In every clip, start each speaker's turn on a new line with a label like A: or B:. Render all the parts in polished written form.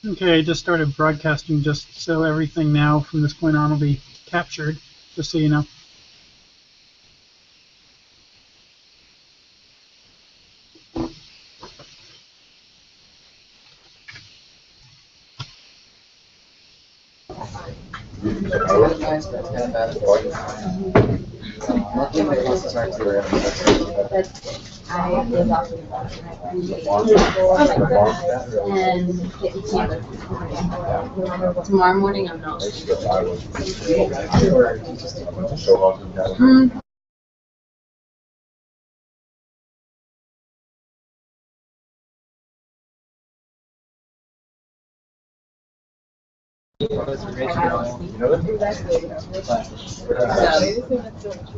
A: Okay, I just started broadcasting just so everything now from this point on will be captured, just so you know.
B: I live off of and tomorrow morning I'm not.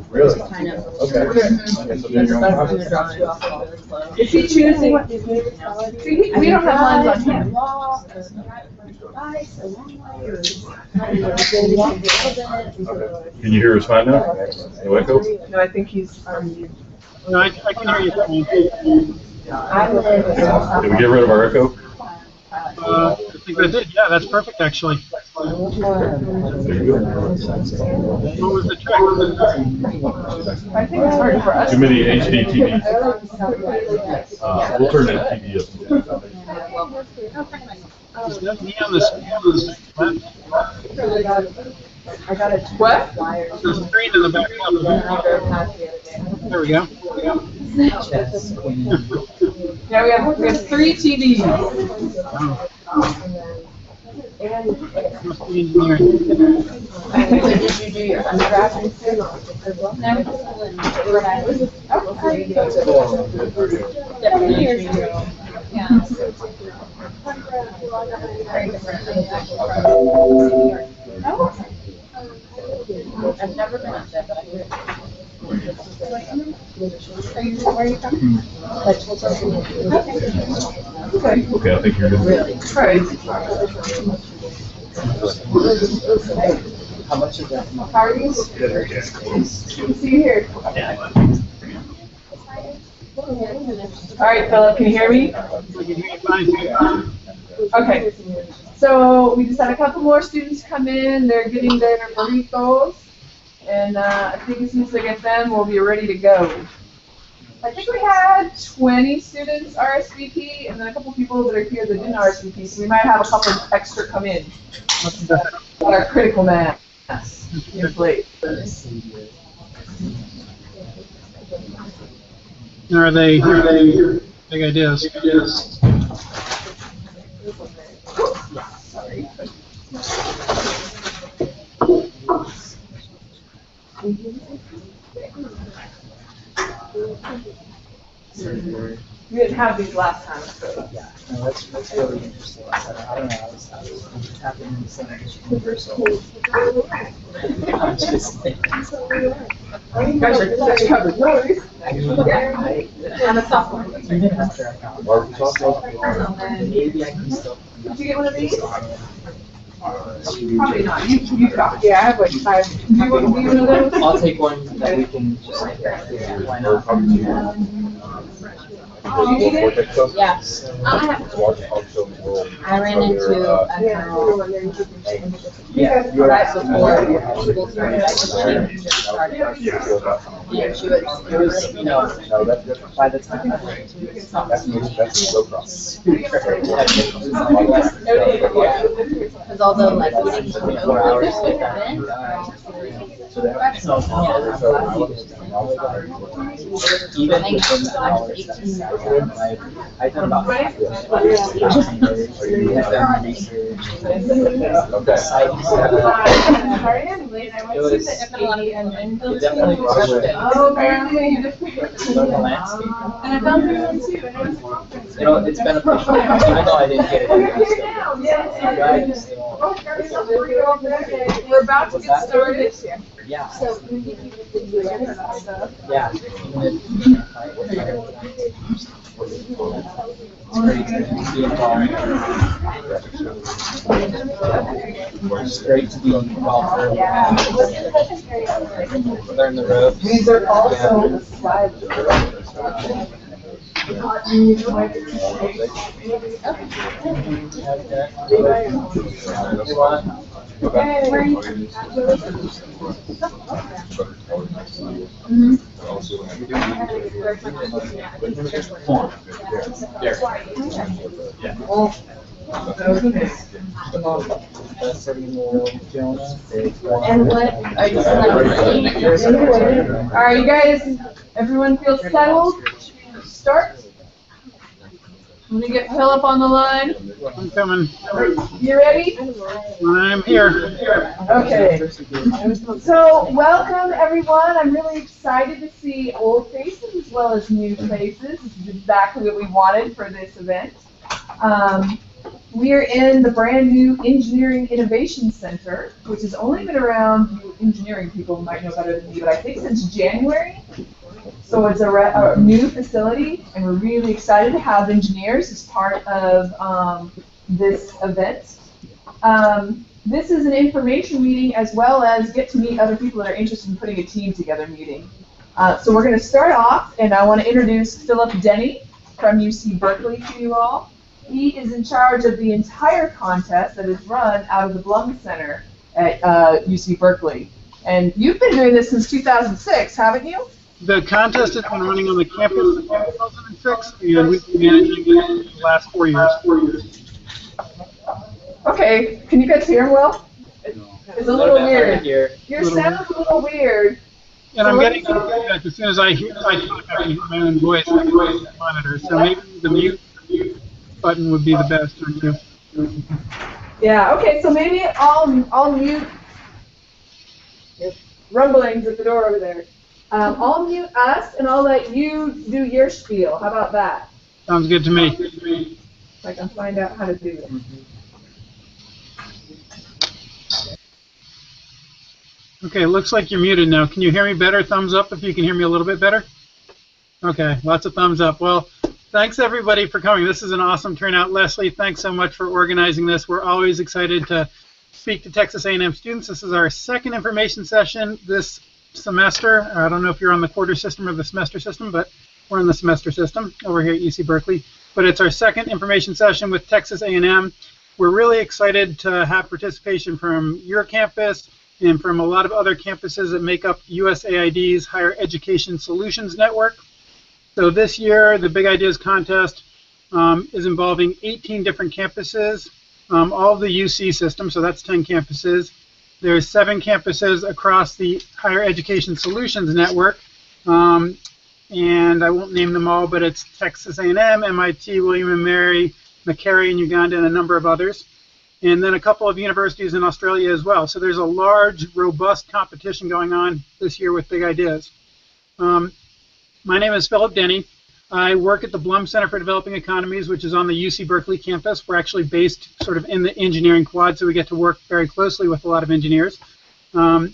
C: Really?
B: Kind of.
C: Okay.
D: Is he choosing? We don't have lines on him.
C: Can you hear us fine now? No echo?
D: No, I think he's on mute.
A: No, I can hear you fine.
C: Did we get rid of our echo?
A: I think I did. Yeah, that's perfect, actually.
C: There you go.
A: What was the trick?
D: I think it's hard for us.
C: Too many HD TVs. We'll turn that TV up.
A: Is that me on the screen?
D: I got it. What?
A: The screen in the back. There we go.
D: Yeah, we have 3 TVs.
A: Must be engineering.
D: Did you do your undergrad?
B: I've never been up there, but I hear it.
D: Where are you from?
C: Okay, I think you're good.
D: Really? Right.
E: How much of that?
D: How are you? Good to see you here. All right, Philip, can you hear me?
A: I can hear you fine.
D: Okay. So we just had a couple more students come in. They're getting their burritos. And I think as soon as they get them, we'll be ready to go. I think we had 20 students RSVP, and then a couple people that are here that didn't RSVP, so we might have a couple extra come in. Our critical mass inflate.
A: Are they big ideas?
D: Sorry. We didn't have these last time, so.
E: Yeah, no, that's really interesting. I don't know, I was tapping in the same universal. I'm just thinking.
D: You guys are such covered.
B: I'm a sophomore.
E: Maybe I can still.
D: Did you get one of these? Probably not. You got. Yeah, I have like 5. Do you want one of those?
E: I'll take one that we can just like, yeah, why not?
D: Do you need it?
B: Yeah. I ran into a girl.
E: Yeah.
B: Right before school started, just started. Yeah, she was,
E: You know, by the time I went to it,
B: because although like we didn't know where this would have been,
E: even
B: I think
E: within the
B: I was
E: hours,
B: 18.
E: I've done about half of it. We have done research, sites,
D: Sorry, I'm late. I went to the A&M.
E: it definitely crushed it.
D: Oh, apparently.
E: The landscape.
D: And I found her one too. And it was
E: You know, it's beneficial, even though I didn't get it.
D: We're about to get started.
E: Yeah.
B: So
E: Yeah. It's great to be involved. It's great to be involved early. Learn the ropes.
D: These are also And what are you All right, you guys, everyone feel settled? Start. I'm gonna get Philip on the line.
A: I'm coming.
D: You ready?
A: I'm here.
D: Okay. So, welcome everyone. I'm really excited to see old faces as well as new faces. This is exactly what we wanted for this event. We are in the brand new Engineering Innovation Center, which has only been around, you engineering people might know better than me, but I think since January. So it's a new facility, and we're really excited to have engineers as part of this event. This is an information meeting as well as get to meet other people that are interested in putting a team together meeting. So we're going to start off, and I want to introduce Philip Denny from UC Berkeley to you all. He is in charge of the entire contest that is run out of the Blum Center at UC Berkeley. And you've been doing this since 2006, haven't you?
A: The contest has been running on the campus since 2006, and we've been managing it for the last 4 years.
D: Okay, can you guys hear him well? It's a little weird. Your sound's a little weird.
A: And I'm getting feedback as soon as I talk, I can hear my own voice on the monitor. So maybe the mute button would be the best for you.
D: Yeah, okay, so maybe I'll mute rumblings at the door over there. I'll mute us, and I'll let you do your spiel. How about that?
A: Sounds good to me.
D: I can find out how to do it.
A: Okay, looks like you're muted now. Can you hear me better? Thumbs up if you can hear me a little bit better. Okay, lots of thumbs up. Well, thanks everybody for coming. This is an awesome turnout. Leslie, thanks so much for organizing this. We're always excited to speak to Texas A&M students. This is our second information session this semester. I don't know if you're on the quarter system or the semester system, but we're in the semester system over here at UC Berkeley. But it's our second information session with Texas A&M. We're really excited to have participation from your campus and from a lot of other campuses that make up USAID's Higher Education Solutions Network. So this year, the Big Ideas Contest is involving 18 different campuses, all of the UC system, so that's 10 campuses. There's 7 campuses across the Higher Education Solutions Network, and I won't name them all, but it's Texas A&M, MIT, William & Mary, Macquarie in Uganda, and a number of others. And then a couple of universities in Australia as well. So there's a large, robust competition going on this year with Big Ideas. My name is Philip Denny. I work at the Blum Center for Developing Economies, which is on the UC Berkeley campus. We're actually based sort of in the engineering quad, so we get to work very closely with a lot of engineers. And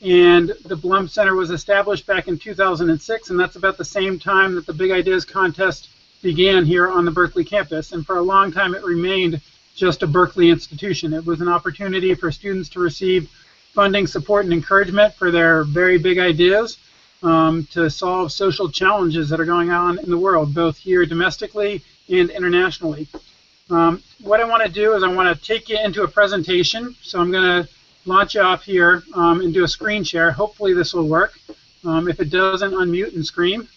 A: the Blum Center was established back in 2006, and that's about the same time that the Big Ideas Contest began here on the Berkeley campus. And for a long time, it remained just a Berkeley institution. It was an opportunity for students to receive funding, support, and encouragement for their very big ideas. To solve social challenges that are going on in the world, both here domestically and internationally. What I want to do is I want to take you into a presentation. So I'm going to launch you off here and do a screen share. Hopefully this will work. If it doesn't, unmute and scream.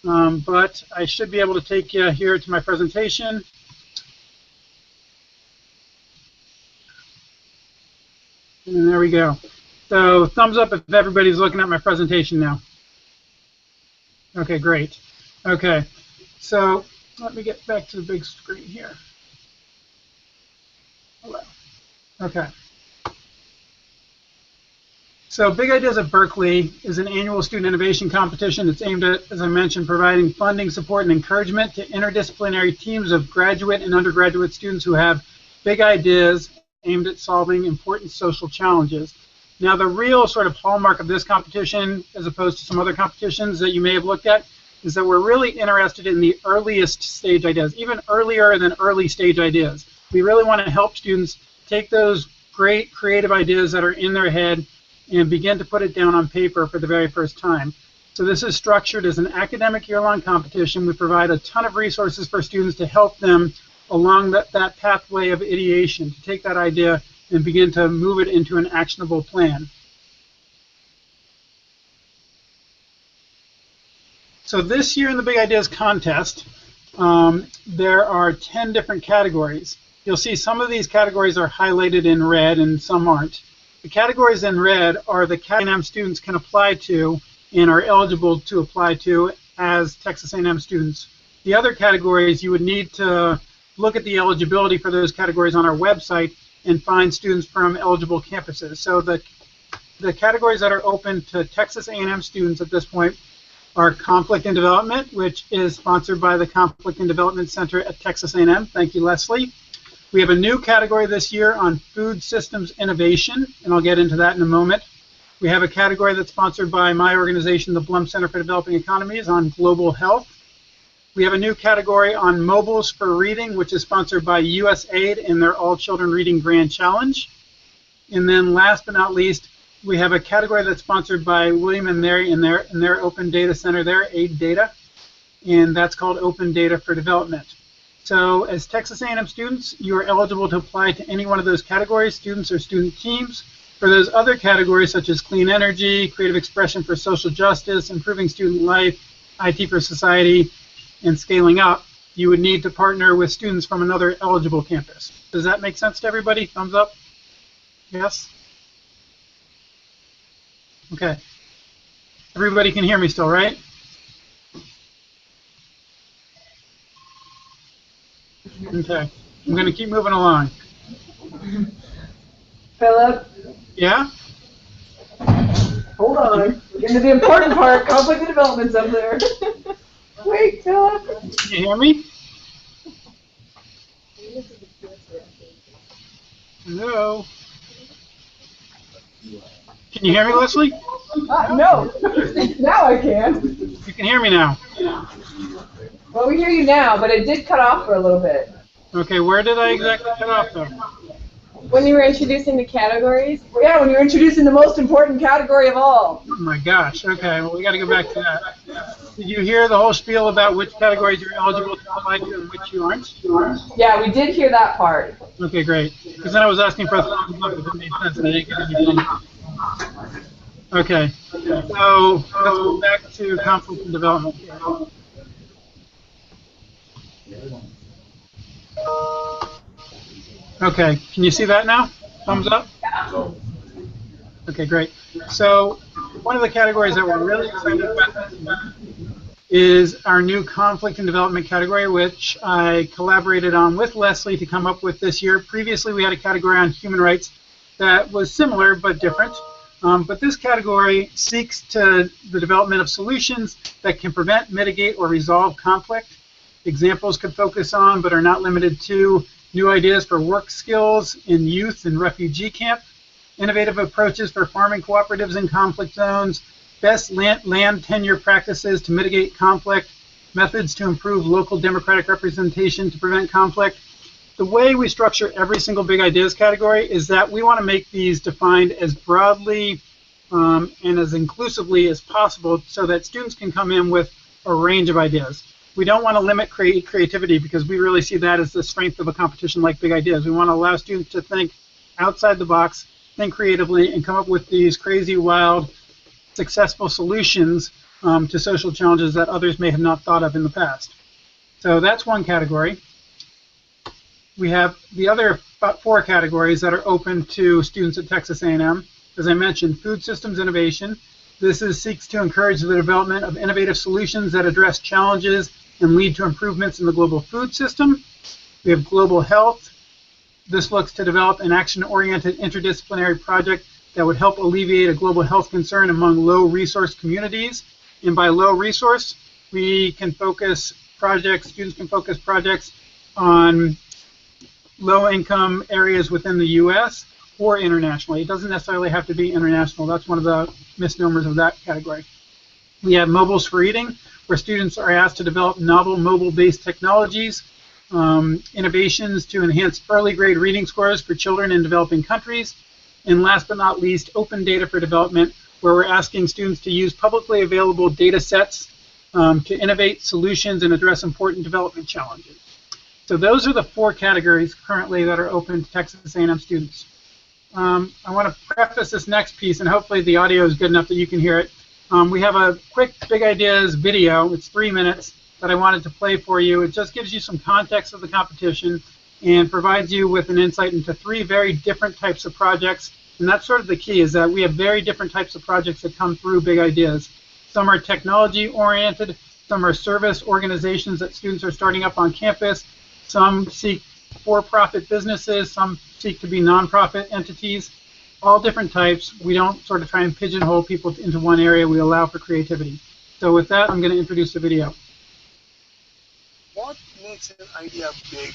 A: But I should be able to take you here to my presentation. And there we go. So thumbs up if everybody's looking at my presentation now. Okay, great. Okay, so let me get back to the big screen here. Hello. Okay. So Big Ideas at Berkeley is an annual student innovation competition. It's aimed at, as I mentioned, providing funding, support, and encouragement to interdisciplinary teams of graduate and undergraduate students who have big ideas aimed at solving important social challenges. Now, the real sort of hallmark of this competition, as opposed to some other competitions that you may have looked at, is that we're really interested in the earliest stage ideas, even earlier than early stage ideas. We really want to help students take those great creative ideas that are in their head and begin to put it down on paper for the very first time. So this is structured as an academic year-long competition. We provide a ton of resources for students to help them along that pathway of ideation, to take that idea and begin to move it into an actionable plan. So this year in the Big Ideas Contest, there are 10 different categories. You'll see some of these categories are highlighted in red and some aren't. The categories in red are the A&M students can apply to and are eligible to apply to as Texas A&M students. The other categories, you would need to look at the eligibility for those categories on our website and find students from eligible campuses. So the categories that are open to Texas A&M students at this point are Conflict and Development, which is sponsored by the Conflict and Development Center at Texas A&M. Thank you, Leslie. We have a new category this year on Food Systems Innovation, and I'll get into that in a moment. We have a category that's sponsored by my organization, the Blum Center for Developing Economies, on Global Health. We have a new category on Mobiles for Reading, which is sponsored by USAID in their All Children Reading Grand Challenge. And then last but not least, we have a category that's sponsored by William and Mary in their Open Data Center, their AID Data, and that's called Open Data for Development. So as Texas A&M students, you are eligible to apply to any one of those categories, students or student teams. For those other categories, such as clean energy, creative expression for social justice, improving student life, IT for society, and scaling up, you would need to partner with students from another eligible campus. Does that make sense to everybody? Thumbs up? Yes? Okay. Everybody can hear me still, right? Okay. I'm going to keep moving along.
D: Philip,
A: Yeah?
D: hold on. We're getting to the important part. Conflict and Development's up there. Wait, Philip.
A: Can you hear me? Hello? Can you hear me, Leslie?
D: No. Now I can.
A: You can hear me now.
D: Well, we hear you now, but it did cut off for a little bit.
A: Okay, where did I exactly cut off, though?
F: When you were introducing the categories?
D: Yeah, when you're introducing the most important category of all.
A: Oh my gosh, okay, well, we got to go back to that. Did you hear the whole spiel about which categories you're eligible to apply to and which you aren't?
D: Yeah, we did hear that part.
A: Okay, great. Because then I was asking for a thumbs up if it made sense and I didn't get any thumbs up. Okay, so let's go back to conflict and development. Okay, can you see that now? Thumbs up? Okay, great. So one of the categories that we're really excited about is our new conflict and development category, which I collaborated on with Leslie to come up with this year. Previously, we had a category on human rights that was similar but different. But this category seeks to the development of solutions that can prevent, mitigate, or resolve conflict. Examples could focus on, but are not limited to, new ideas for work skills in youth and refugee camp, innovative approaches for farming cooperatives in conflict zones, best land tenure practices to mitigate conflict, methods to improve local democratic representation to prevent conflict. The way we structure every single Big Ideas category is that we want to make these defined as broadly and as inclusively as possible so that students can come in with a range of ideas. We don't want to limit creativity because we really see that as the strength of a competition like Big Ideas. We want to allow students to think outside the box, think creatively, and come up with these crazy, wild, successful solutions to social challenges that others may have not thought of in the past. So that's one category. We have the other 4 categories that are open to students at Texas A&M. As I mentioned, food systems innovation. This seeks to encourage the development of innovative solutions that address challenges and lead to improvements in the global food system. We have global health. This looks to develop an action-oriented interdisciplinary project that would help alleviate a global health concern among low-resource communities. And by low-resource, we can focus projects, students can focus projects on low-income areas within the U.S. or internationally. It doesn't necessarily have to be international. That's one of the misnomers of that category. We have mobiles for eating, where students are asked to develop novel mobile-based technologies, innovations to enhance early grade reading scores for children in developing countries, and last but not least, open data for development, where we're asking students to use publicly available data sets to innovate solutions and address important development challenges. So those are the 4 categories currently that are open to Texas A&M students. I want to preface this next piece, and hopefully the audio is good enough that you can hear it. We have a quick Big Ideas video. It's 3 minutes that I wanted to play for you. It just gives you some context of the competition and provides you with an insight into 3 very different types of projects. And that's sort of the key, is that we have very different types of projects that come through Big Ideas. Some are technology-oriented, some are service organizations that students are starting up on campus, some seek for-profit businesses, some seek to be nonprofit entities, all different types. We don't sort of try and pigeonhole people into one area. We allow for creativity. So with that, I'm going to introduce the video.
G: What makes an idea big?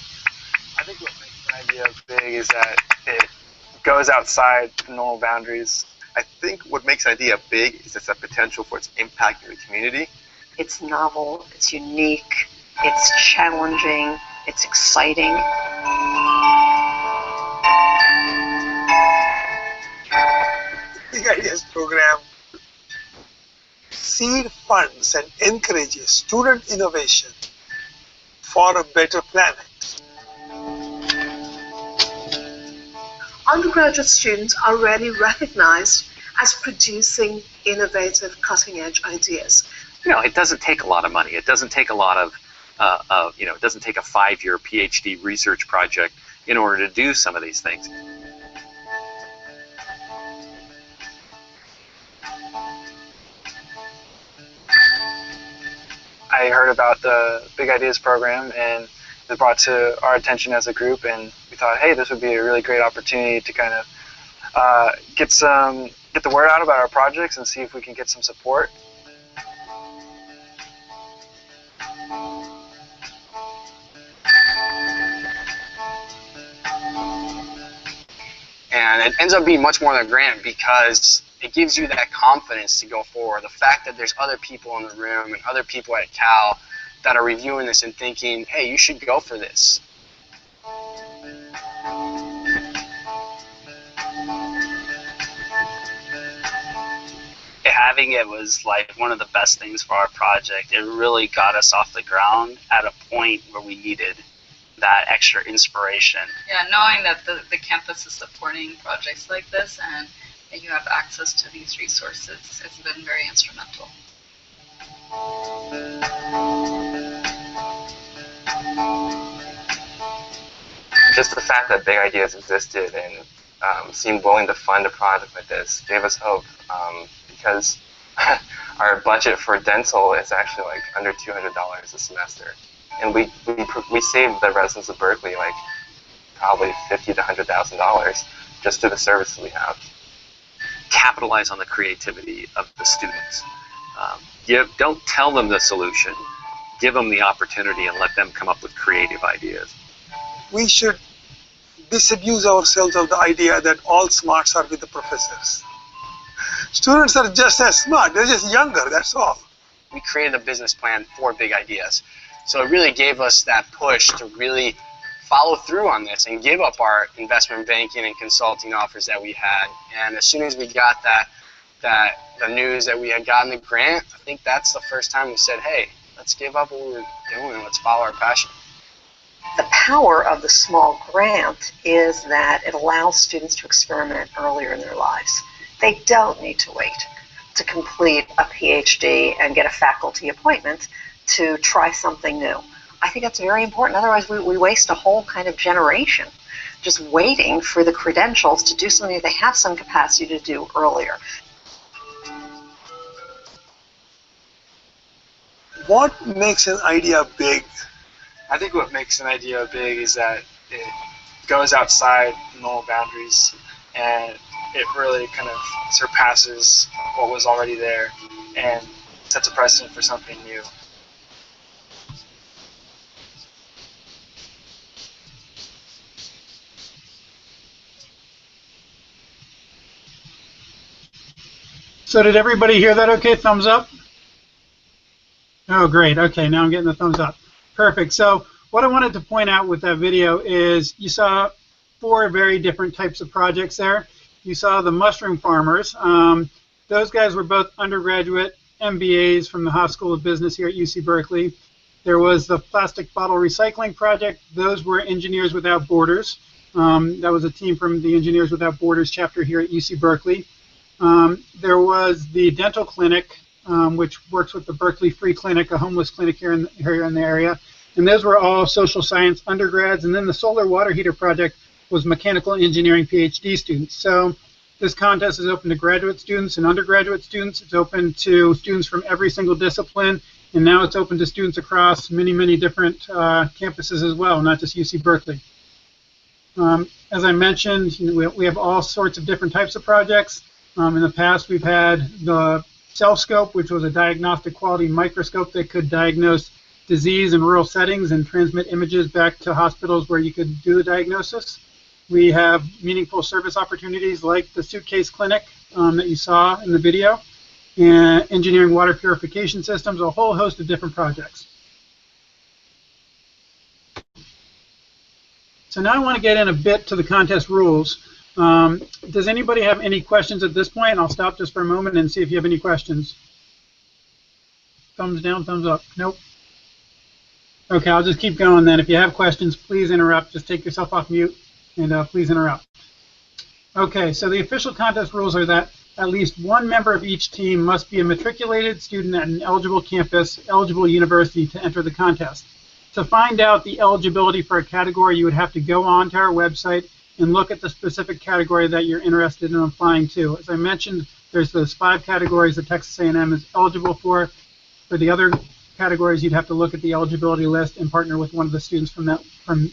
G: I think what makes an idea big is that it goes outside the normal boundaries. I think what makes an idea big is its potential for its impact in the community.
H: It's novel, it's unique, it's challenging, it's exciting.
G: Big Ideas program seed funds and encourages student innovation for a better planet.
H: Undergraduate students are rarely recognized as producing innovative, cutting-edge ideas.
I: You know, it doesn't take a lot of money. It doesn't take a lot of, you know, it doesn't take a 5-year PhD research project in order to do some of these things.
G: I heard about the Big Ideas program, and it was brought to our attention as a group, and we thought, hey, this would be a really great opportunity to kind of get the word out about our projects and see if we can get some support.
J: And it ends up being much more than a grant because it gives you that confidence to go forward. The fact that there's other people in the room and other people at Cal that are reviewing this and thinking, hey, you should go for this.
K: Having it was like one of the best things for our project. It really got us off the ground at a point where we needed that extra inspiration.
B: Yeah, knowing that the campus is supporting projects like this and that you have access to these resources has been very instrumental.
L: Just the fact that Big Ideas existed and seemed willing to fund a project like this gave us hope, because our budget for dental is actually like under $200 a semester. And we saved the residents of Berkeley like probably $50,000 to $100,000 just through the services we have.
I: Capitalize on the creativity of the students. Don't tell them the solution. Give them the opportunity and let them come up with creative ideas.
G: We should disabuse ourselves of the idea that all smarts are with the professors. Students are just as smart, they're just younger, that's all.
J: We created a business plan for Big Ideas. So it really gave us that push to really follow through on this and give up our investment banking and consulting offers that we had. And as soon as we got the news that we had gotten the grant, I think that's the first time we said, hey, let's give up what we were doing and let's follow our passion.
H: The power of the small grant is that it allows students to experiment earlier in their lives. They don't need to wait to complete a PhD and get a faculty appointment to try something new. I think that's very important. Otherwise, we waste a whole kind of generation just waiting for the credentials to do something that they have some capacity to do earlier.
G: What makes an idea big?
M: I think what makes an idea big is that it goes outside normal boundaries and it really kind of surpasses what was already there and sets a precedent for something new.
A: So did everybody hear that okay? Thumbs up? Oh, great. Okay, now I'm getting the thumbs up. Perfect. So what I wanted to point out with that video is you saw 4 very different types of projects there. You saw the mushroom farmers. Those guys were both undergraduate MBAs from the Haas School of Business here at UC Berkeley. There was the plastic bottle recycling project. Those were Engineers Without Borders. That was a team from the Engineers Without Borders chapter here at UC Berkeley. There was the dental clinic, which works with the Berkeley Free Clinic, a homeless clinic here in the area. And those were all social science undergrads. And then the solar water heater project was mechanical engineering PhD students. So this contest is open to graduate students and undergraduate students. It's open to students from every single discipline. And now it's open to students across many, many different campuses as well, not just UC Berkeley. As I mentioned, we have all sorts of different types of projects. In the past, we've had the CellScope, which was a diagnostic quality microscope that could diagnose disease in rural settings and transmit images back to hospitals where you could do the diagnosis. We have meaningful service opportunities like the suitcase clinic that you saw in the video, and engineering water purification systems, a whole host of different projects. So now I want to get in a bit to the contest rules. Does anybody have any questions at this point? I'll stop just for a moment and see if you have any questions. Thumbs down, thumbs up. Nope. Okay, I'll just keep going then. If you have questions, please interrupt. Just take yourself off mute and please interrupt. Okay, so the official contest rules are that at least one member of each team must be a matriculated student at an eligible campus, eligible university to enter the contest. To find out the eligibility for a category, you would have to go onto our website and look at the specific category that you're interested in applying to. As I mentioned, there's those 5 categories that Texas A&M is eligible for. For the other categories, you'd have to look at the eligibility list and partner with one of the students from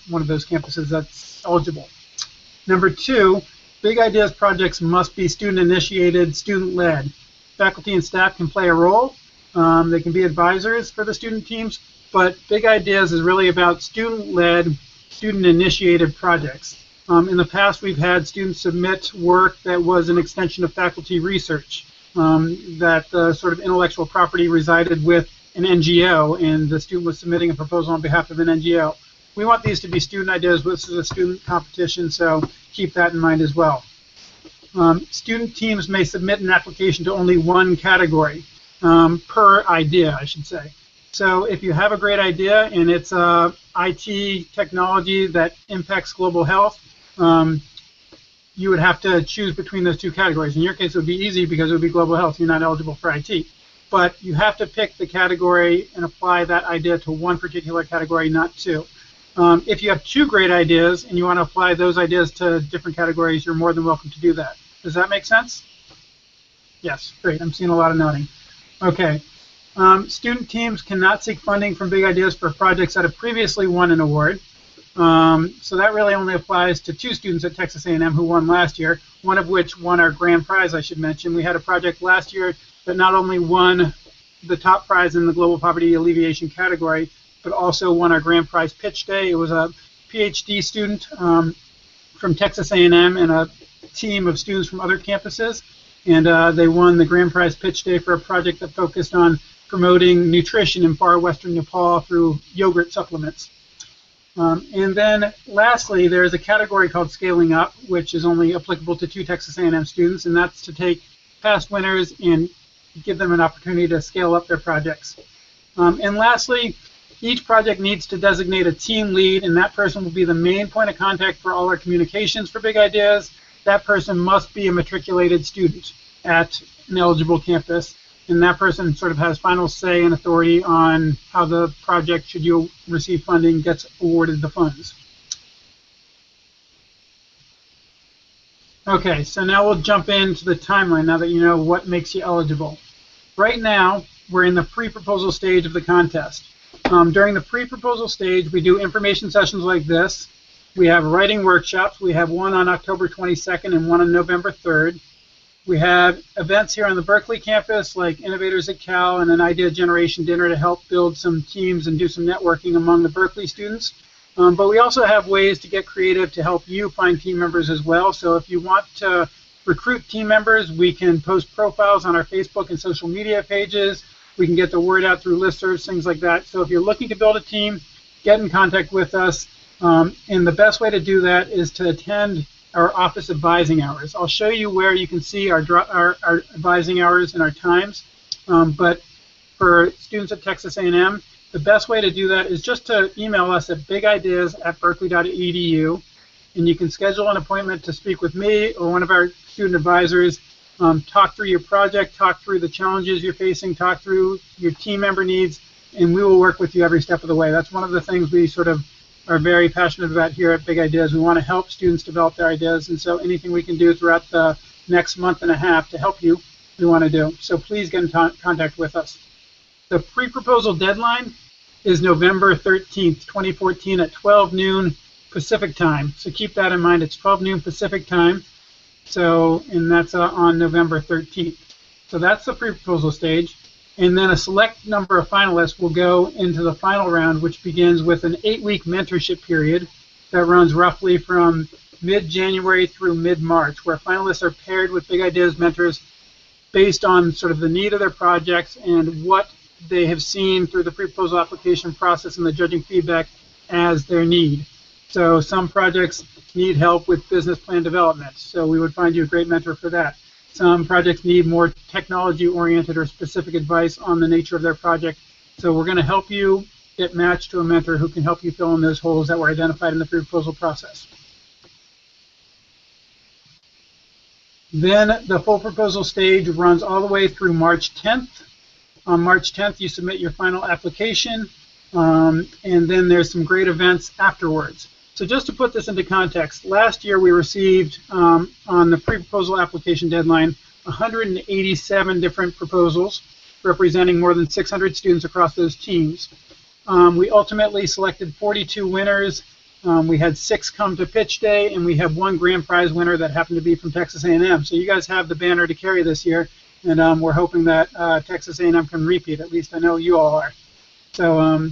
A: one of those campuses that's eligible. Number 2, big ideas projects must be student-initiated, student-led. Faculty and staff can play a role. They can be advisors for the student teams, but big ideas is really about student-led, student-initiated projects. In the past, we've had students submit work that was an extension of faculty research, that the sort of intellectual property resided with an NGO, and the student was submitting a proposal on behalf of an NGO. We want these to be student ideas. This is a student competition, so keep that in mind as well. Student teams may submit an application to only one category per idea, I should say. So if you have a great idea and it's IT technology that impacts global health, you would have to choose between those 2 categories. In your case, it would be easy because it would be global health. You're not eligible for IT. But you have to pick the category and apply that idea to one particular category, not 2. If you have 2 great ideas and you want to apply those ideas to different categories, you're more than welcome to do that. Does that make sense? Yes, great. I'm seeing a lot of nodding. Okay. Student teams cannot seek funding from big ideas for projects that have previously won an award. So that really only applies to 2 students at Texas A&M who won last year, one of which won our grand prize, I should mention. We had a project last year that not only won the top prize in the global poverty alleviation category, but also won our grand prize pitch day. It was a PhD student from Texas A&M and a team of students from other campuses, and they won the grand prize pitch day for a project that focused on promoting nutrition in far western Nepal through yogurt supplements. And then lastly, there's a category called Scaling Up, which is only applicable to 2 Texas A&M students, and that's to take past winners and give them an opportunity to scale up their projects. And lastly, each project needs to designate a team lead, and that person will be the main point of contact for all our communications for big ideas. That person must be a matriculated student at an eligible campus, and that person sort of has final say and authority on how the project, should you receive funding, gets awarded the funds. Okay, so now we'll jump into the timeline now that you know what makes you eligible. Right now, we're in the pre-proposal stage of the contest. During the pre-proposal stage, we do information sessions like this. We have writing workshops. We have one on October 22nd and one on November 3rd. We have events here on the Berkeley campus like Innovators at Cal and an idea generation dinner to help build some teams and do some networking among the Berkeley students. But we also have ways to get creative to help you find team members as well. So if you want to recruit team members, we can post profiles on our Facebook and social media pages. We can get the word out through listservs, things like that. So if you're looking to build a team, get in contact with us. And the best way to do that is to attend our office advising hours. I'll show you where you can see our advising hours and our times, but for students at Texas A&M, the best way to do that is just to email us at bigideas@berkeley.edu, and you can schedule an appointment to speak with me or one of our student advisors, talk through your project, talk through the challenges you're facing, talk through your team member needs, and we will work with you every step of the way. That's one of the things we sort of are very passionate about here at Big Ideas. We want to help students develop their ideas, and so anything we can do throughout the next month and a half to help you, we want to do. So please get in contact with us. The pre-proposal deadline is November 13th, 2014 at 12 noon Pacific time. So keep that in mind. It's 12 noon Pacific time. So, and that's on November 13th. So that's the pre-proposal stage. And then a select number of finalists will go into the final round, which begins with an 8-week mentorship period that runs roughly from mid-January through mid-March, where finalists are paired with Big Ideas mentors based on sort of the need of their projects and what they have seen through the pre-proposal application process and the judging feedback as their need. So some projects need help with business plan development, so we would find you a great mentor for that. Some projects need more technology-oriented or specific advice on the nature of their project, so we're going to help you get matched to a mentor who can help you fill in those holes that were identified in the pre-proposal process. Then the full proposal stage runs all the way through March 10th. On March 10th, you submit your final application, and then there's some great events afterwards. So just to put this into context, last year we received, on the pre-proposal application deadline, 187 different proposals representing more than 600 students across those teams. We ultimately selected 42 winners. We had 6 come to pitch day, and we have 1 grand prize winner that happened to be from Texas A&M. So you guys have the banner to carry this year. And we're hoping that Texas A&M can repeat. At least I know you all are. So,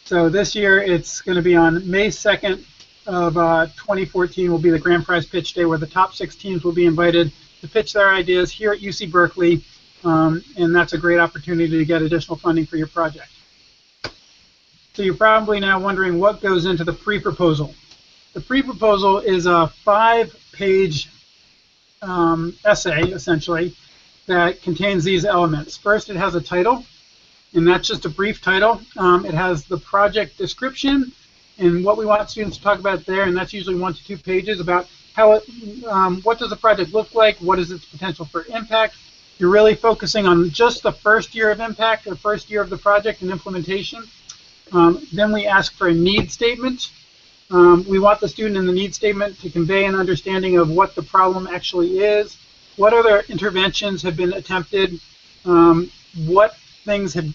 A: so this year it's going to be on May 2nd of 2014 will be the grand prize pitch day, where the top 6 teams will be invited to pitch their ideas here at UC Berkeley, and that's a great opportunity to get additional funding for your project. So you're probably now wondering what goes into the pre-proposal. The pre-proposal is a 5-page essay, essentially, that contains these elements. First, it has a title, and that's just a brief title. It has the project description and what we want students to talk about there, and that's usually 1 to 2 pages about how it, what does the project look like, what is its potential for impact. You're really focusing on just the first year of impact or first year of the project and implementation. Then we ask for a need statement. We want the student in the need statement to convey an understanding of what the problem actually is, what other interventions have been attempted, what things have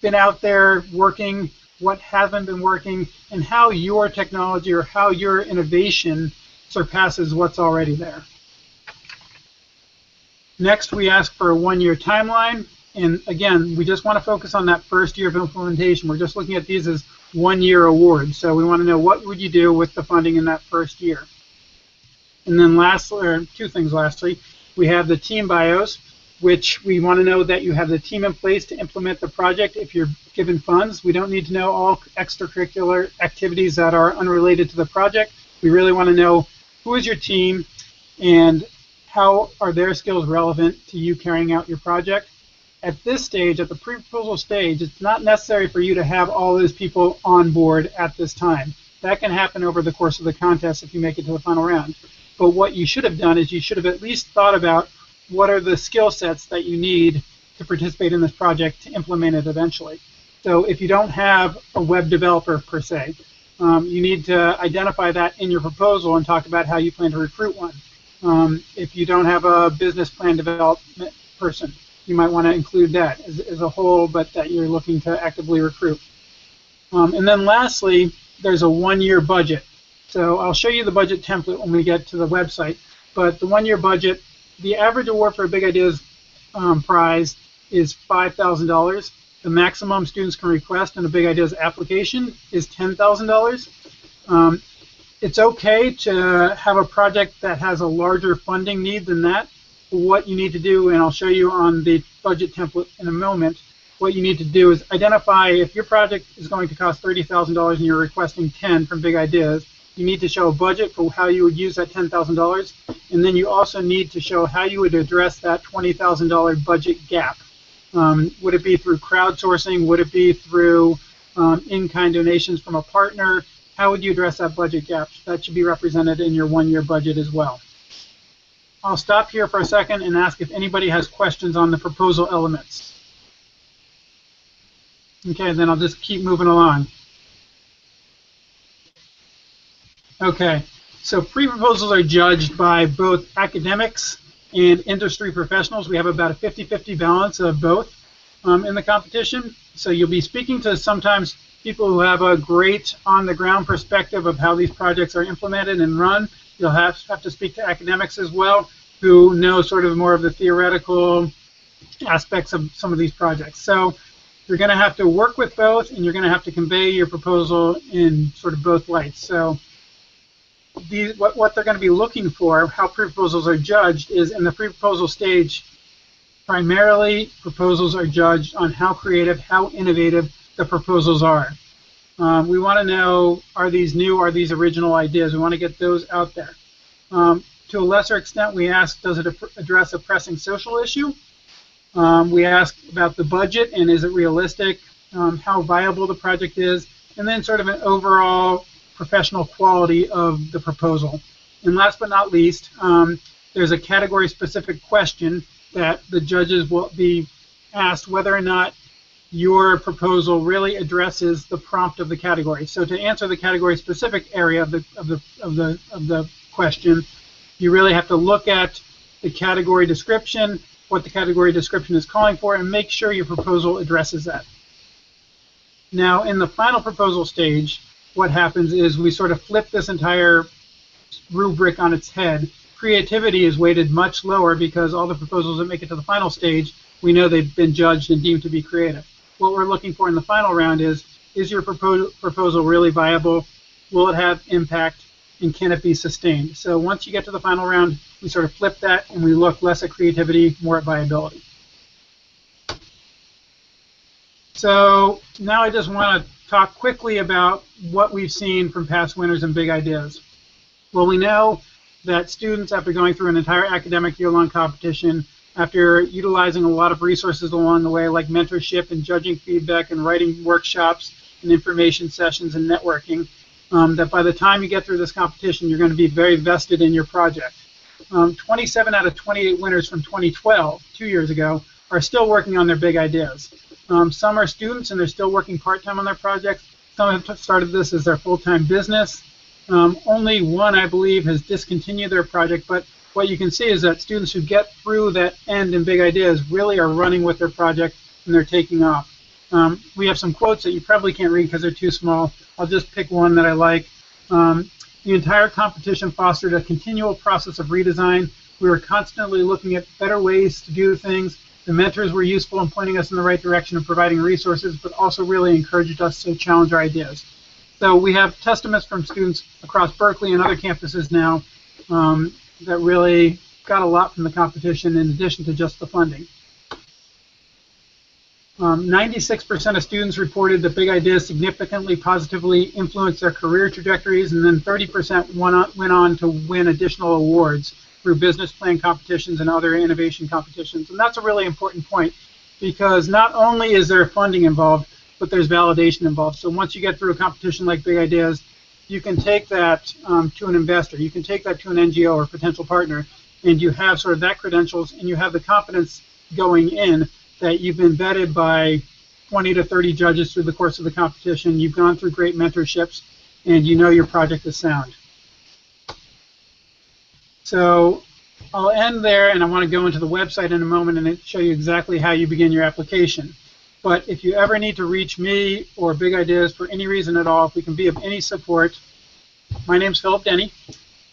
A: been out there working, what hasn't been working, and how your technology or how your innovation surpasses what's already there. Next, we ask for a 1-year timeline. And again, we just want to focus on that first year of implementation. We're just looking at these as 1-year awards. So we want to know what would you do with the funding in that first year. And then lastly, or 2 things lastly, we have the team bios, which we want to know that you have the team in place to implement the project if you're given funds. We don't need to know all extracurricular activities that are unrelated to the project. We really want to know who is your team and how are their skills relevant to you carrying out your project. At this stage, at the pre-proposal stage, it's not necessary for you to have all those people on board at this time. That can happen over the course of the contest if you make it to the final round. But what you should have done is you should have at least thought about what are the skill sets that you need to participate in this project to implement it eventually. So if you don't have a web developer per se, you need to identify that in your proposal and talk about how you plan to recruit one. If you don't have a business plan development person, you might want to include that as a whole, but that you're looking to actively recruit. And then lastly, there's a 1-year budget. So I'll show you the budget template when we get to the website, but the 1-year budget, the average award for a Big Ideas prize is $5,000. The maximum students can request in a Big Ideas application is $10,000. It's okay to have a project that has a larger funding need than that. What you need to do, and I'll show you on the budget template in a moment, what you need to do is identify if your project is going to cost $30,000 and you're requesting 10 from Big Ideas, You need to show a budget for how you would use that $10,000, and then you also need to show how you would address that $20,000 budget gap. Would it be through crowdsourcing? Would it be through in-kind donations from a partner? How would you address that budget gap? That should be represented in your one-year budget as well. I'll stop here for a second and ask if anybody has questions on the proposal elements. Okay, then I'll just keep moving along. Okay, so pre-proposals are judged by both academics and industry professionals. We have about a 50-50 balance of both in the competition. So you'll be speaking to sometimes people who have a great on-the-ground perspective of how these projects are implemented and run. You'll have to speak to academics as well, who know sort of more of the theoretical aspects of some of these projects. So you're going to have to work with both, and you're going to have to convey your proposal in sort of both lights. So what they're going to be looking for, how pre-proposals are judged, is in the pre-proposal stage, primarily proposals are judged on how creative, how innovative the proposals are. We want to know, are these new, are these original ideas? We want to get those out there. To a lesser extent, we ask, does it address a pressing social issue? We ask about the budget, and is it realistic? How viable the project is, and then sort of an overall professional quality of the proposal. And last but not least, there's a category-specific question that the judges will be asked whether or not your proposal really addresses the prompt of the category. So to answer the category-specific area of the question, you really have to look at the category description, what the category description is calling for, and make sure your proposal addresses that. Now, in the final proposal stage, what happens is we sort of flip this entire rubric on its head. Creativity is weighted much lower because all the proposals that make it to the final stage, we know they've been judged and deemed to be creative. What we're looking for in the final round is your proposal really viable? Will it have impact? And can it be sustained? So once you get to the final round, we sort of flip that and we look less at creativity, more at viability. So now I just want to talk quickly about what we've seen from past winners and big ideas. Well, we know that students, after going through an entire academic year-long competition, after utilizing a lot of resources along the way, like mentorship and judging feedback and writing workshops and information sessions and networking, that by the time you get through this competition, you're going to be very vested in your project. 27 out of 28 winners from 2012, 2 years ago, are still working on their big ideas. Some are students and they're still working part-time on their projects. Some have started this as their full-time business. Only one, I believe, has discontinued their project, but what you can see is that students who get through that end in big ideas really are running with their project and they're taking off. We have some quotes that you probably can't read because they're too small. I'll just pick one that I like. The entire competition fostered a continual process of redesign. We were constantly looking at better ways to do things. The mentors were useful in pointing us in the right direction and providing resources, but also really encouraged us to challenge our ideas. So we have testaments from students across Berkeley and other campuses now that really got a lot from the competition in addition to just the funding. 96% of students reported that big ideas significantly positively influenced their career trajectories, and then 30% went on to win additional awards through business plan competitions and other innovation competitions. And that's a really important point because not only is there funding involved, but there's validation involved. So once you get through a competition like Big Ideas, you can take that to an investor, you can take that to an NGO or potential partner, and you have sort of that credentials and you have the confidence going in that you've been vetted by 20 to 30 judges through the course of the competition, you've gone through great mentorships, and you know your project is sound. So I'll end there, and I want to go into the website in a moment and show you exactly how you begin your application. But if you ever need to reach me or Big Ideas for any reason at all, if we can be of any support, my name's Philip Denny.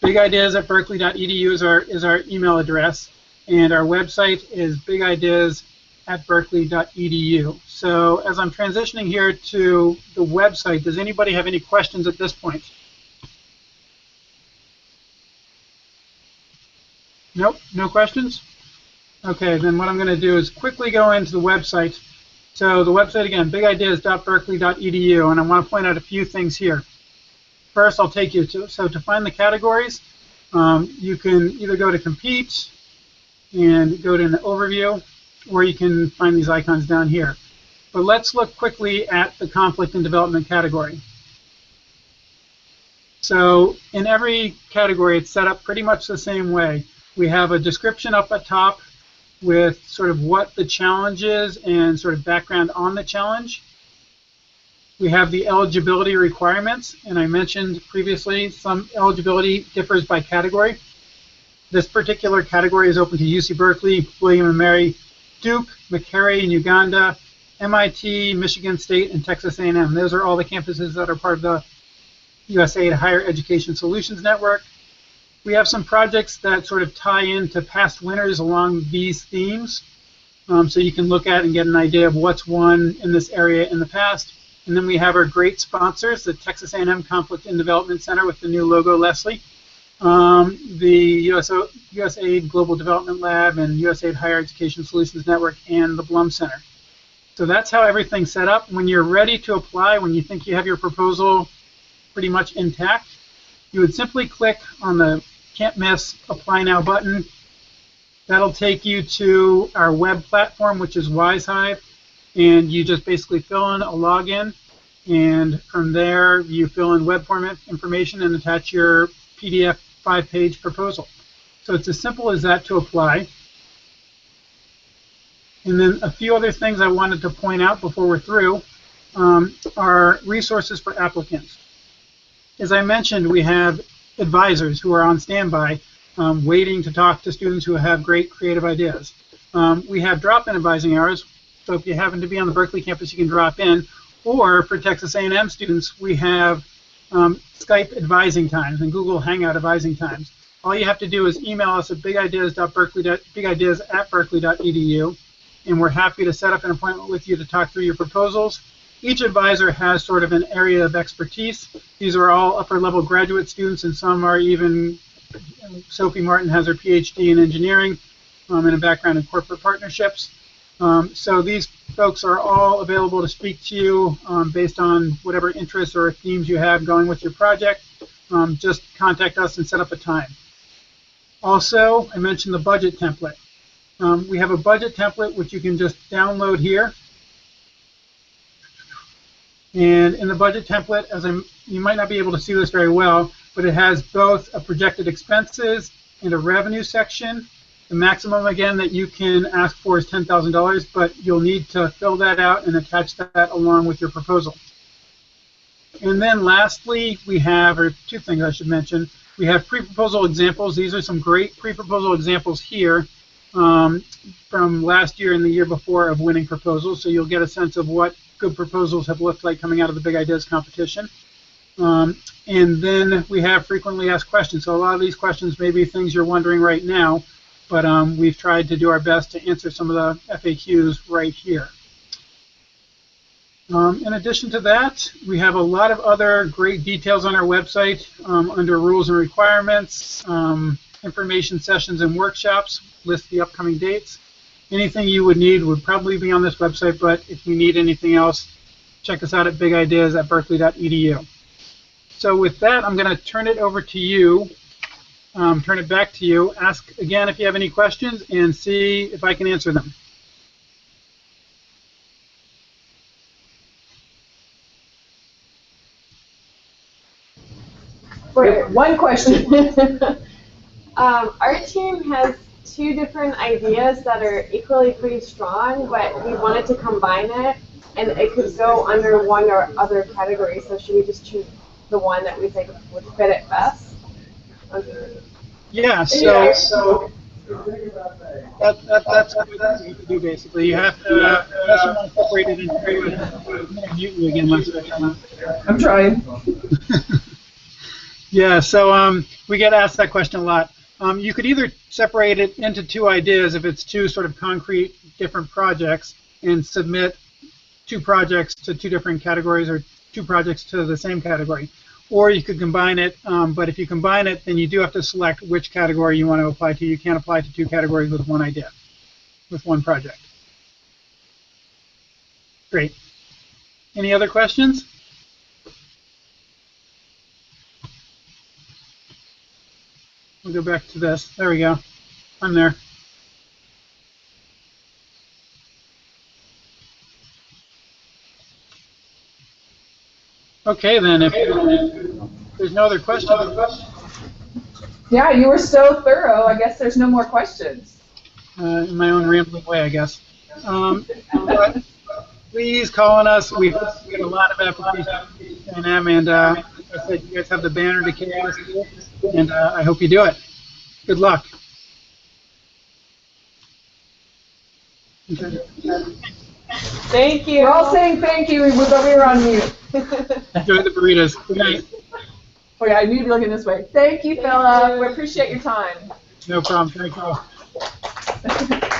A: bigideas@berkeley.edu is our email address, and our website is bigideas@berkeley.edu. So as I'm transitioning here to the website, does anybody have any questions at this point? Nope, no questions? Okay, then what I'm going to do is quickly go into the website. So the website again, bigideas.berkeley.edu, and I want to point out a few things here. first I'll take you to. So to find the categories, you can either go to Compete and go to an overview, or you can find these icons down here. But let's look quickly at the conflict and development category. So in every category, it's set up pretty much the same way. We have a description up at top with sort of what the challenge is and sort of background on the challenge. We have the eligibility requirements, and I mentioned previously some eligibility differs by category. This particular category is open to UC Berkeley, William & Mary, Duke, McCary in Uganda, MIT, Michigan State, and Texas A&M. Those are all the campuses that are part of the USAID Higher Education Solutions Network. We have some projects that sort of tie into past winners along these themes, so you can look at and get an idea of what's won in this area in the past. And then we have our great sponsors, the Texas A&M Conflict and Development Center with the new logo, Leslie, the USAID Global Development Lab and USAID Higher Education Solutions Network, and the Blum Center. So that's how everything's set up. When you're ready to apply, when you think you have your proposal pretty much intact, you would simply click on the can't miss Apply Now button. That'll take you to our web platform, which is WiseHive, and you just basically fill in a login, and from there you fill in web format information and attach your PDF 5-page proposal. So it's as simple as that to apply. And then a few other things I wanted to point out before we're through are resources for applicants. As I mentioned, we have advisors who are on standby waiting to talk to students who have great creative ideas. We have drop-in advising hours, so if you happen to be on the Berkeley campus, you can drop in. Or for Texas A&M students, we have Skype advising times and Google Hangout advising times. All you have to do is email us at bigideas@berkeley.edu, and we're happy to set up an appointment with you to talk through your proposals. Each advisor has sort of an area of expertise. These are all upper-level graduate students, and some are even, Sophie Martin has her PhD in engineering and a background in corporate partnerships. So these folks are all available to speak to you based on whatever interests or themes you have going with your project. Just contact us and set up a time. Also, I mentioned the budget template. We have a budget template which you can just download here. And in the budget template, you might not be able to see this very well, but it has both a projected expenses and a revenue section. The maximum, again, that you can ask for is $10,000, but you'll need to fill that out and attach that along with your proposal. And then lastly, we have, or two things I should mention, we have pre-proposal examples. These are some great pre-proposal examples here from last year and the year before of winning proposals, so you'll get a sense of what good proposals have looked like coming out of the Big Ideas competition. And then we have frequently asked questions. So a lot of these questions may be things you're wondering right now, but we've tried to do our best to answer some of the FAQs right here. In addition to that, we have a lot of other great details on our website under rules and requirements, information sessions and workshops, list the upcoming dates. Anything you would need would probably be on this website, but if you need anything else, check us out at bigideas@berkeley.edu. So with that, I'm going to turn it over to you, turn it back to you. Ask again if you have any questions and see if I can answer them.
F: Wait, one question. Our team has two different ideas that are equally pretty strong, but we wanted to combine it, and it could go under one or other category. So should we just choose the one that we think would fit it best?
A: Yeah, so that's what you have to do basically. You have to separate it into two. I'm going to mute you again one second.
D: I'm trying.
A: Yeah, so we get asked that question a lot. You could either separate it into two ideas if it's two sort of concrete different projects and submit two projects to two different categories or two projects to the same category. Or you could combine it, but if you combine it, then you do have to select which category you want to apply to. You can't apply to two categories with one idea, with one project. Great. Any other questions? We'll go back to this. There we go. I'm there. Okay, then, if there's no other questions.
D: Yeah, you were so thorough. I guess there's no more questions.
A: In my own rambling way, I guess. But please call on us. We get a lot of applications for A&M, and like I said, you guys have the banner to chaos, and I hope you do it. Good luck. Okay.
F: Thank you.
D: We're all saying thank you, but we were on mute.
A: Enjoy the burritos. Good night.
D: Oh yeah, I need to be looking this way. Thank you, Philip. We appreciate your time.
A: No problem. Thank you.